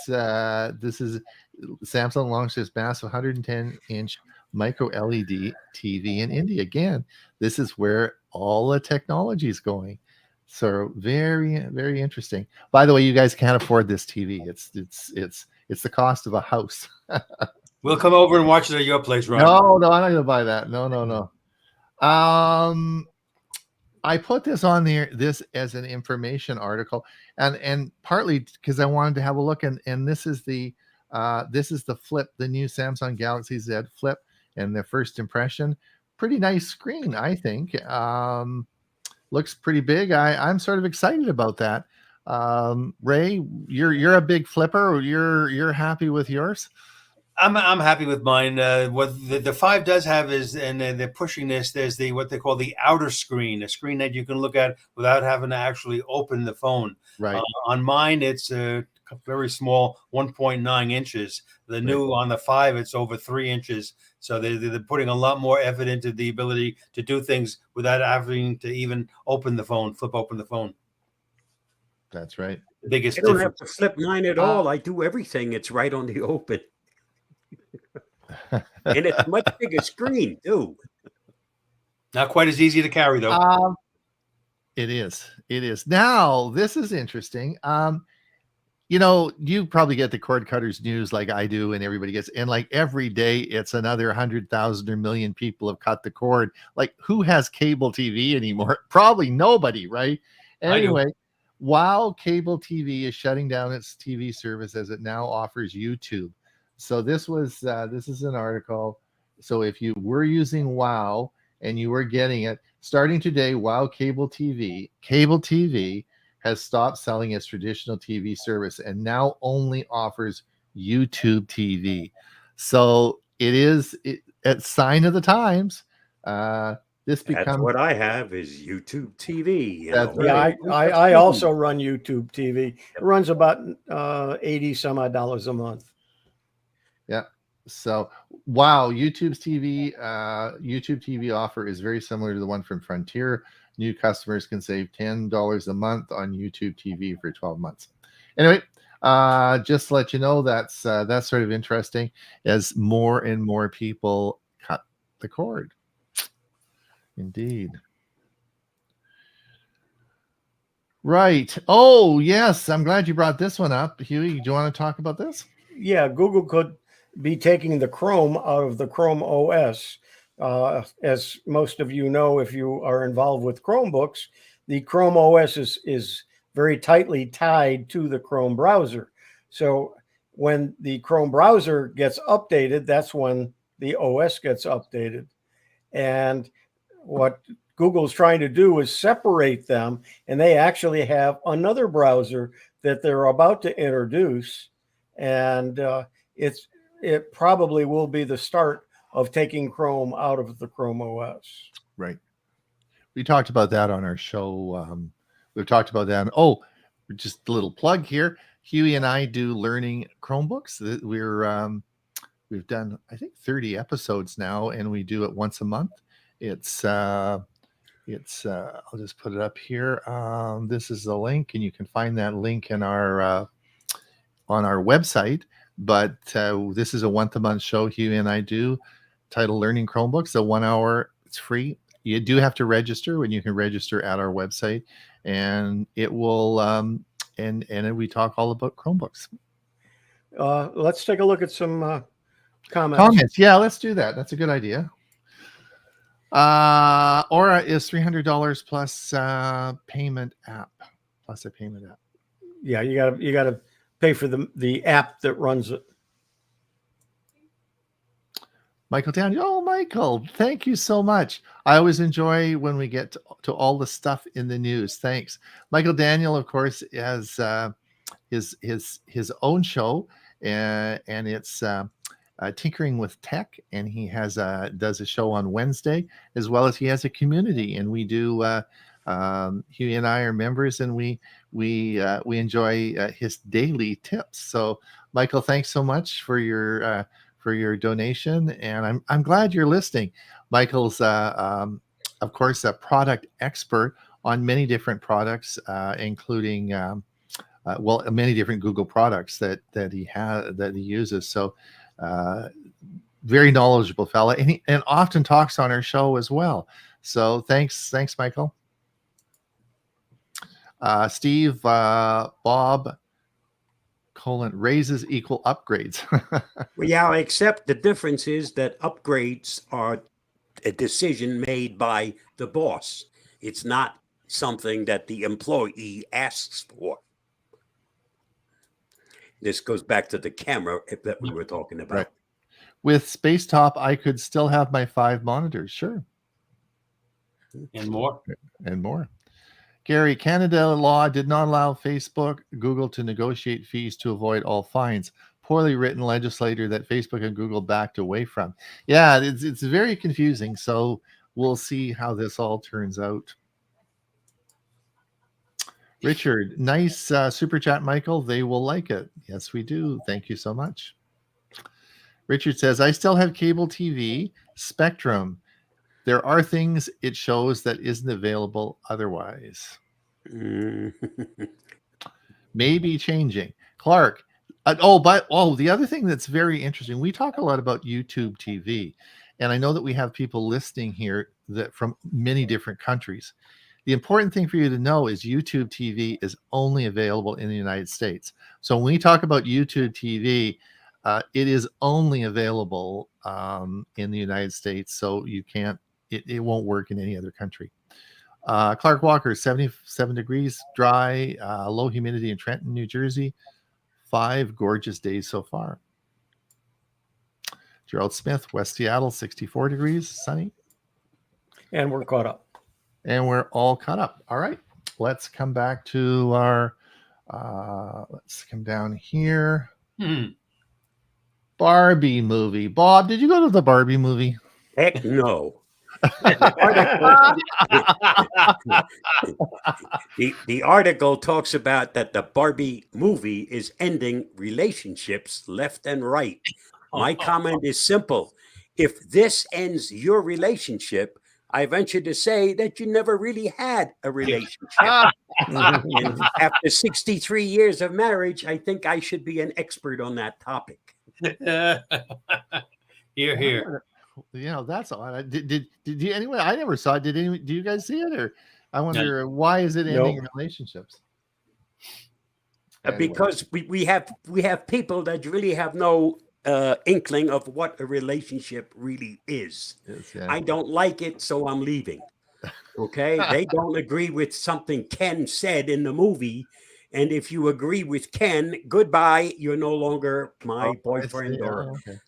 Samsung launched this massive 110-inch micro LED TV in India. Again, this is where all the technology is going. So very, very interesting. By the way, you guys can't afford this TV. It's the cost of a house. We'll come over and watch it at your place, Ron. No, I'm not gonna buy that. No. I put this on there, this as an information article, and partly because I wanted to have a look, and this is the Flip, the new Samsung Galaxy Z Flip, and the first impression. Pretty nice screen, I think. Looks pretty big. I'm sort of excited about that. Ray, you're a big flipper. You're happy with yours? I'm happy with mine. What the 5 does have is, and they're pushing this. There's what they call the outer screen, a screen that you can look at without having to actually open the phone. Right. On mine, it's a very small, 1.9 inches. The new on the 5, it's over 3 inches. So they're putting a lot more effort into the ability to do things without having to even open the phone, flip open the phone. That's right. The biggest. I don't have to flip mine at all. I do everything. It's right on the open. And it's a much bigger screen too. Not quite as easy to carry though. It is. Now, this is interesting. You probably get the cord cutters news like I do, and everybody gets, and like every day it's another 100,000 or million people have cut the cord. Like, who has cable TV anymore? Probably nobody, right? Anyway, WOW Cable TV is shutting down its TV service as it now offers YouTube. So this is an article. So if you were using WOW and you were getting it, starting today, WOW Cable TV has stopped selling its traditional TV service and now only offers YouTube TV. So it's a sign of the times. That's what I have is YouTube TV. Yeah, I also run YouTube TV. It runs about $80 some odd a month. Yeah. So wow, YouTube TV offer is very similar to the one from Frontier. New customers can save $10 a month on YouTube TV for 12 months. Anyway, just to let you know, that's sort of interesting as more and more people cut the cord. Indeed. Right. Oh, yes. I'm glad you brought this one up. Huey, do you want to talk about this? Yeah, Google could be taking the Chrome out of the Chrome OS. As most of you know, if you are involved with Chromebooks, the Chrome OS is very tightly tied to the Chrome browser. So when the Chrome browser gets updated, that's when the OS gets updated. And what Google's trying to do is separate them, and they actually have another browser that they're about to introduce, and it probably will be the start of taking Chrome out of the Chrome OS. Right. We talked about that on our show. We've talked about that. Oh, just a little plug here. Huey and I do learning Chromebooks. We've done, I think, 30 episodes now, and we do it once a month. I'll just put it up here. This is the link, and you can find that link in our on our website. But this is a once-a-month show Huey and I do, titled Learning Chromebooks. So 1 hour, it's free. You do have to register, when you can register at our website, and it will and we talk all about Chromebooks. Let's take a look at some comments. Yeah, let's do that. That's a good idea. Aura is $300 plus payment app, plus a payment app. yeah, you gotta pay for the app that runs it. Michael Daniel. Oh, Michael, thank you so much. I always enjoy when we get to all the stuff in the news. Thanks. Michael Daniel, of course, has his own show, and it's Tinkering with Tech, and he does a show on Wednesday, as well as he has a community, and we do. He and I are members, and we enjoy his daily tips. So, Michael, thanks so much for your donation, and I'm glad you're listening. Michael's, of course, a product expert on many different products, including many different Google products that he uses. So, very knowledgeable fella, and often talks on our show as well. So, thanks, Michael. Steve, Bob, raises equal upgrades. Well, yeah, except the difference is that upgrades are a decision made by the boss. It's not something that the employee asks for. This goes back to the camera that we were talking about. Right. With Spacetop, I could still have my 5 monitors. Sure. And more. And more. Gary, Canada law did not allow Facebook, Google to negotiate fees to avoid all fines. Poorly written legislator that Facebook and Google backed away from. Yeah, it's very confusing. So we'll see how this all turns out. Richard, nice super chat, Michael. They will like it. Yes, we do. Thank you so much. Richard says, I still have cable TV, Spectrum. There are things it shows that isn't available otherwise. Maybe changing. Clark. The other thing that's very interesting, we talk a lot about YouTube TV, and I know that we have people listening here that from many different countries. The important thing for you to know is YouTube TV is only available in the United States. So when we talk about YouTube TV, it is only available in the United States. So you can't, it won't work in any other country. Clark Walker, 77 degrees, dry, low humidity in Trenton, New Jersey. 5 gorgeous days so far. Gerald Smith, West Seattle, 64 degrees, sunny. And we're caught up. And we're all caught up. All right. Let's come back to our, let's come down here. Barbie movie. Bob, did you go to the Barbie movie? Heck no. The article talks about that the Barbie movie is ending relationships left and right. My comment is simple. If this ends your relationship, I venture to say that you never really had a relationship. And after 63 years of marriage, I think I should be an expert on that topic. Here. You know, that's all. Did you anyway? I never saw it. Do you guys see it? Or I wonder why is it ending relationships? Anyway. Because we have people that really have no inkling of what a relationship really is. Yes, yeah. I don't like it, so I'm leaving. Okay, they don't agree with something Ken said in the movie. And if you agree with Ken, goodbye. You're no longer my boyfriend okay.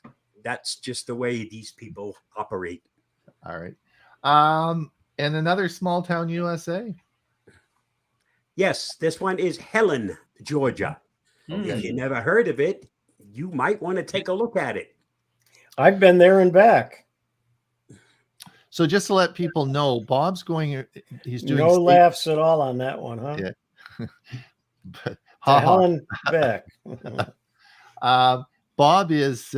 That's just the way these people operate. All right. And another small town USA. Yes, this one is Helen, Georgia. If you never heard of it, you might want to take a look at it. I've been there and back. So just to let people know, Bob's going, he's doing no laughs at all on that one, huh? Yeah. But, Helen back. Bob is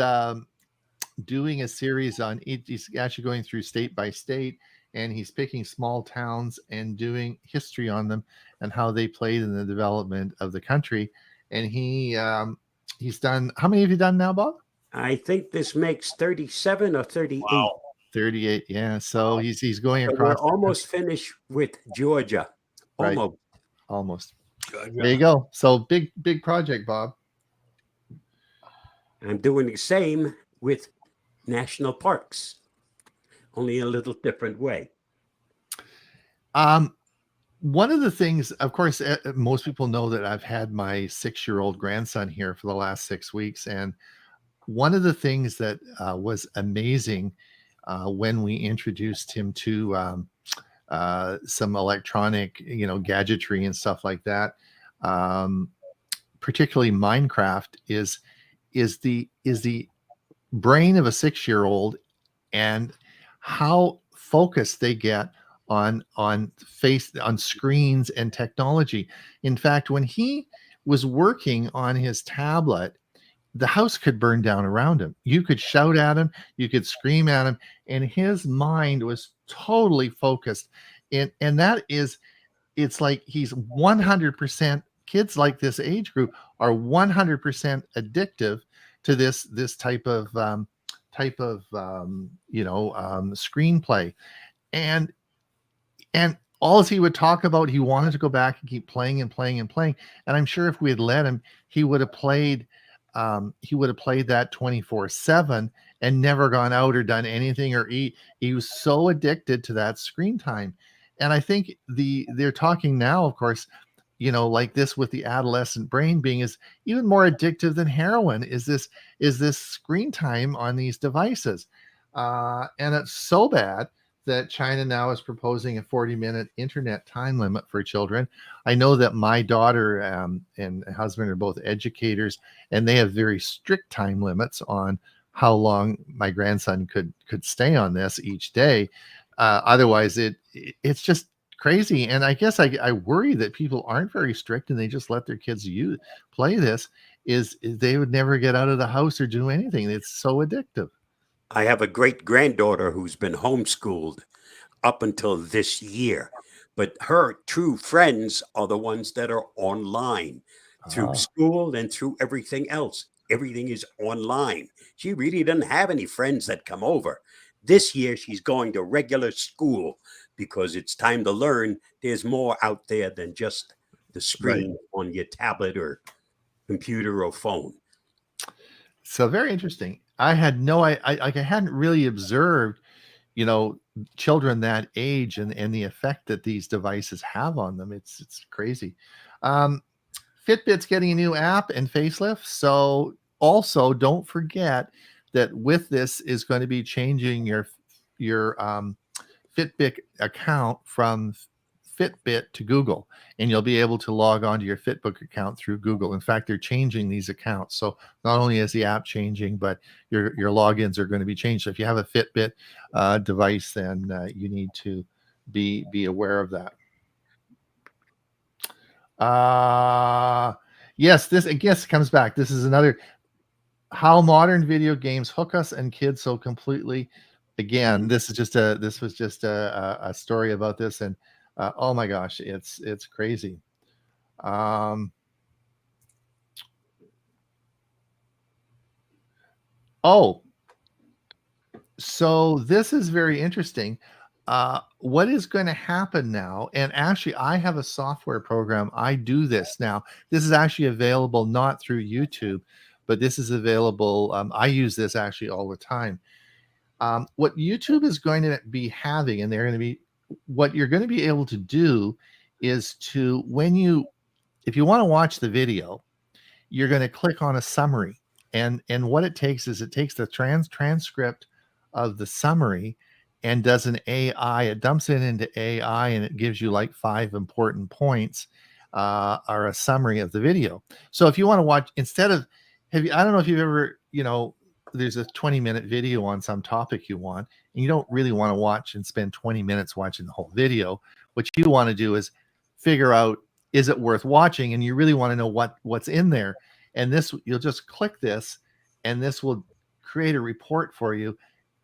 doing a series on he's actually going through state by state, and he's picking small towns and doing history on them and how they played in the development of the country. And he's done, how many have you done now, Bob? I think this makes 37 or 38. Wow. 38, yeah. So he's going across. We're almost finished with Georgia. Almost. Right. Almost. There you go. So big project, Bob. I'm doing the same with national parks, only a little different way. one of the things, of course, most people know that I've had my 6-year-old grandson here for the last 6 weeks. And one of the things that was amazing when we introduced him to some electronic, gadgetry and stuff like that, um, particularly Minecraft, is the brain of a 6-year-old and how focused they get on screens and technology. In fact, when he was working on his tablet, the house could burn down around him. You could shout at him, you could scream at him, and his mind was totally focused. And that is, it's like he's 100%. Kids like this age group are 100% addictive to this type of screenplay. And all he would talk about, he wanted to go back and keep playing and playing and playing. And I'm sure if we had let him, he would have played that 24/7 and never gone out or done anything or eat. He was so addicted to that screen time. And I think they're talking now, of course, like this with the adolescent brain being is even more addictive than heroin is this screen time on these devices. And it's so bad that China now is proposing a 40-minute internet time limit for children. I know that my daughter and husband are both educators, and they have very strict time limits on how long my grandson could stay on this each day. Otherwise, it's just crazy. And I guess I worry that people aren't very strict and they just let their kids play this. Is they would never get out of the house or do anything. It's so addictive. I have a great granddaughter who's been homeschooled up until this year, but her true friends are the ones that are online through school and through everything else. Everything is online. She really doesn't have any friends that come over. This year, she's going to regular school because it's time to learn. There's more out there than just the screen on your tablet or computer or phone. So very interesting. I had I hadn't really observed, children that age and the effect that these devices have on them. It's crazy. Fitbit's getting a new app and facelift. So also don't forget that with this is going to be changing your Fitbit account from Fitbit to Google, and you'll be able to log on to your Fitbit account through Google. In fact, they're changing these accounts. So not only is the app changing, but your logins are going to be changed. So if you have a Fitbit device, then you need to be aware of that. Yes, this I guess comes back. This is another how modern video games hook us and kids so completely. Again, this was just a story about this, and oh my gosh, it's crazy. So this is very interesting. What is going to happen now? And actually, I have a software program. I do this now. This is actually available not through YouTube, but this is available. I use this actually all the time. What YouTube is going to be having, and what you're going to be able to do is if you want to watch the video, you're going to click on a summary. And what it takes is it takes the transcript of the summary and does an AI. It dumps it into AI and it gives you like 5 important points or a summary of the video. So if you want to watch, instead of, I don't know if you've ever, there's a 20-minute video on some topic you want, and you don't really want to watch and spend 20 minutes watching the whole video. What you want to do is figure out, is it worth watching? And you really want to know what's in there. And you'll just click this, and this will create a report for you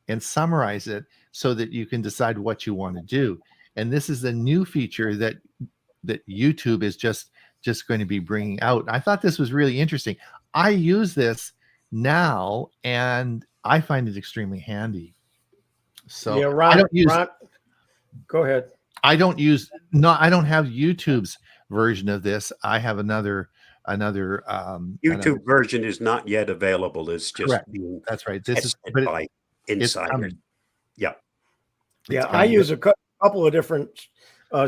and summarize it so that you can decide what you want to do. And this is the new feature that YouTube is just going to be bringing out. I thought this was really interesting. I use this now, and I find it extremely handy. So yeah, Ron, go ahead. I don't have YouTube's version of this. I have another YouTube version is not yet available. It's just being that's right. This is by insiders. Yeah. I use a couple of different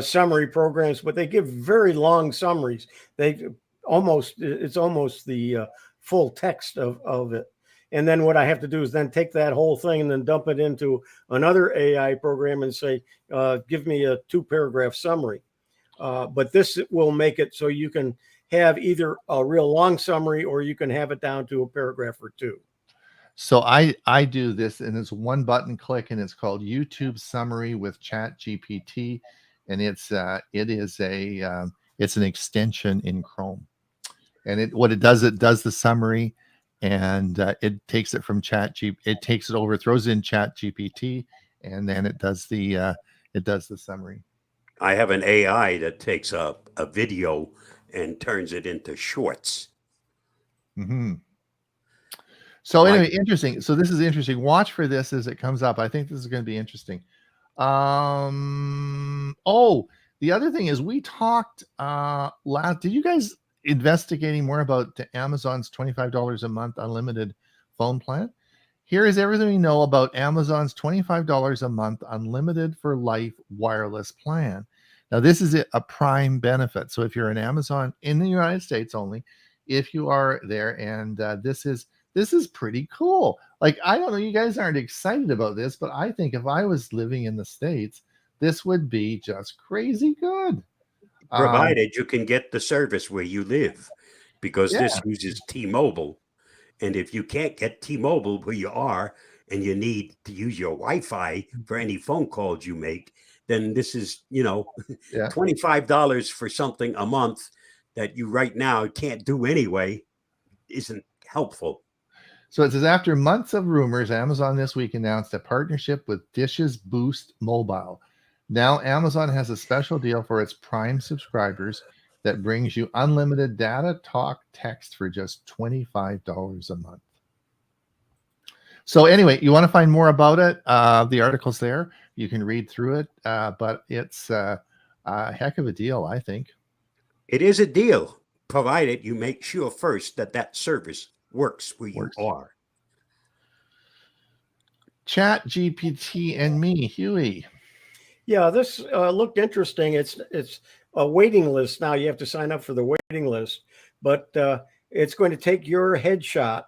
summary programs, but they give very long summaries. It's almost the full text of it. And then what I have to do is then take that whole thing and then dump it into another AI program and say, give me a 2-paragraph summary. But this will make it so you can have either a real long summary or you can have it down to a paragraph or 2. So I do this, and it's one button click, and it's called YouTube Summary with Chat GPT, and it's an extension in Chrome, and it does the summary, and it takes it from it takes it over, throws it in Chat GPT, and then it does the summary. I have an AI that takes a video and turns it into shorts. Mm-hmm. So anyway, interesting. So this is interesting. Watch for this as it comes up. I think this is going to be interesting. Oh, the other thing is we talked did you guys investigating more about Amazon's $25 a month unlimited phone plan? Here is everything we know about Amazon's $25 a month unlimited for life wireless plan. Now, this is a prime benefit. So if you're an Amazon in the United States only, if you are there, and this is pretty cool. Like, I don't know, you guys aren't excited about this, but I think if I was living in the States, this would be just crazy good. Provided you can get the service where you live, because this uses T-Mobile. And if you can't get T-Mobile where you are and you need to use your Wi-Fi for any phone calls you make, then this is, $25 for something a month that you right now can't do anyway isn't helpful. So it says, after months of rumors, Amazon this week announced a partnership with Dish's Boost Mobile. Now Amazon has a special deal for its Prime subscribers that brings you unlimited data, talk, text for just $25 a month. So anyway, you want to find more about it? The article's there. You can read through it, but it's a heck of a deal, I think. It is a deal, provided you make sure first that service works where you are. Chat GPT and me, Huey. Yeah, this looked interesting. It's a waiting list now. You have to sign up for the waiting list, but it's going to take your headshot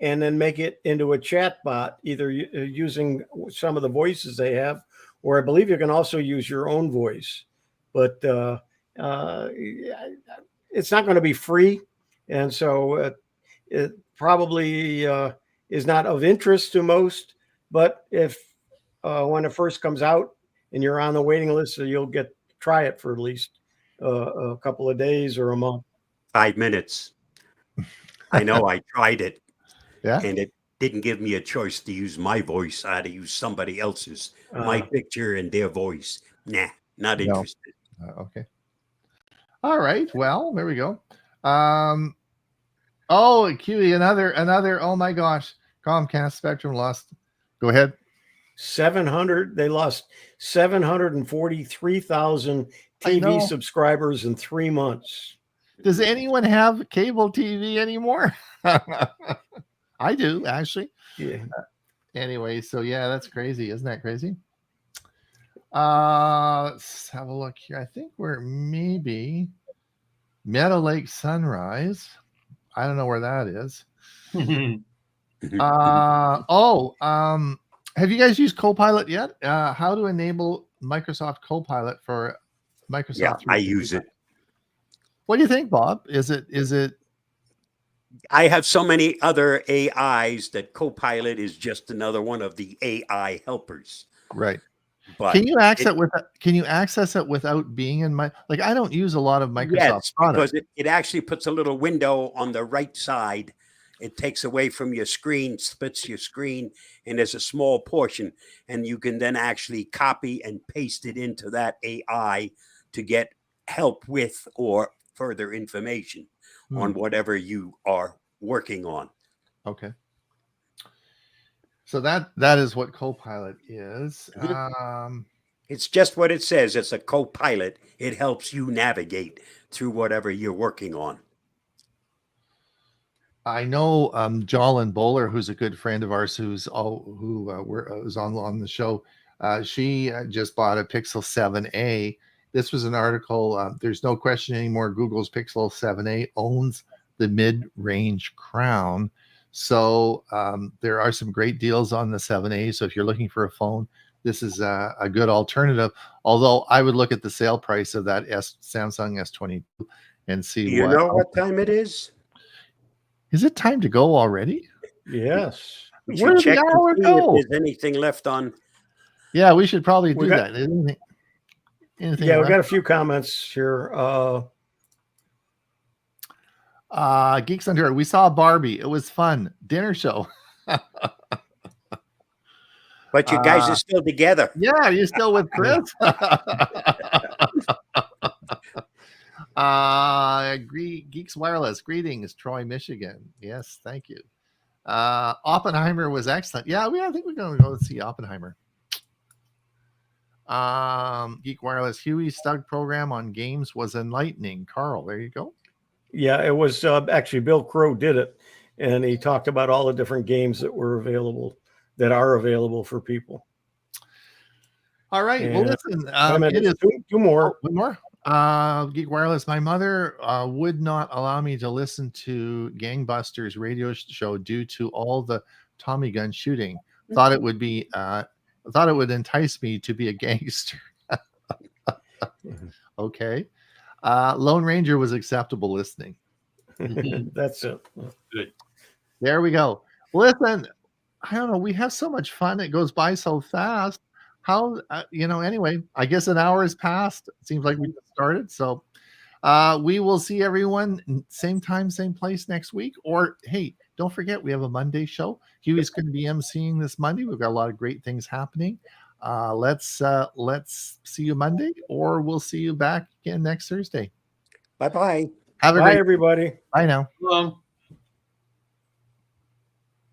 and then make it into a chat bot, either using some of the voices they have, or I believe you can also use your own voice. But it's not going to be free, and so it probably is not of interest to most. But if when it first comes out and you're on the waiting list, so you'll try it for at least a couple of days or a month. 5 minutes. I know I tried it. Yeah. And it didn't give me a choice to use my voice. I had to use somebody else's, my picture and their voice. Nah, not interested. Okay. All right. Well, there we go. Oh, QE, another. Oh my gosh. Comcast Spectrum lost. Go ahead. They lost 743,000 TV subscribers in 3 months. Does anyone have cable TV anymore? I do, actually. Yeah. Anyway, so yeah, that's crazy. Isn't that crazy? Let's have a look here. I think we're maybe Meadow Lake Sunrise. I don't know where that is. Have you guys used Copilot yet? How to enable Microsoft Copilot for Microsoft? Yeah, I use it. What do you think, Bob? Is it? I have so many other AIs that Copilot is just another one of the AI helpers. Right. But can you access it without being in my, like, I don't use a lot of Microsoft products. Because it actually puts a little window on the right side. It takes away from your screen, splits your screen, and there's a small portion, and you can then actually copy and paste it into that AI to get help with or further information on whatever you are working on. Okay. So that is what Copilot is. It's just what it says. It's a Copilot. It helps you navigate through whatever you're working on. I know Jolyn Bowler, who's a good friend of ours, was on the show. She just bought a Pixel 7a, This was an article. There's no question anymore. Google's Pixel 7a owns the mid-range crown. So there are some great deals on the 7a. So if you're looking for a phone, this is a good alternative. Although I would look at the sale price of that Samsung S22 and see you know what time it is. Is it time to go already? Yes. We should check to see if there's anything left on. Yeah, we should probably do that. Anything yeah, we got a few comments here. Geeks Under. We saw Barbie. It was fun. Dinner show. But you guys are still together. Yeah, you're still with Chris. Geeks Wireless. Greetings, Troy, Michigan. Yes, thank you. Oppenheimer was excellent. Yeah, I think we're going to go see Oppenheimer. Geek Wireless. Huey's Stug program on games was enlightening. Carl, there you go. Yeah, it was actually Bill Crow did it, and he talked about all the different games that were available, that are available for people. All right. And well, listen. It is two more. One more. Geek Wireless. My mother would not allow me to listen to Gangbusters radio show due to all the Tommy gun shooting. Thought it would entice me to be a gangster. Okay. Lone Ranger was acceptable listening. That's it. Good. There we go. Listen, I don't know. We have so much fun. It goes by so fast. How, anyway, I guess an hour has passed. It seems like we just started. So we will see everyone same time, same place next week. Or, hey, don't forget, we have a Monday show. Huey's going to be emceeing this Monday. We've got a lot of great things happening. Let's see you Monday, or we'll see you back again next Thursday. Bye-bye. Have a Bye, great everybody. Bye now. Long.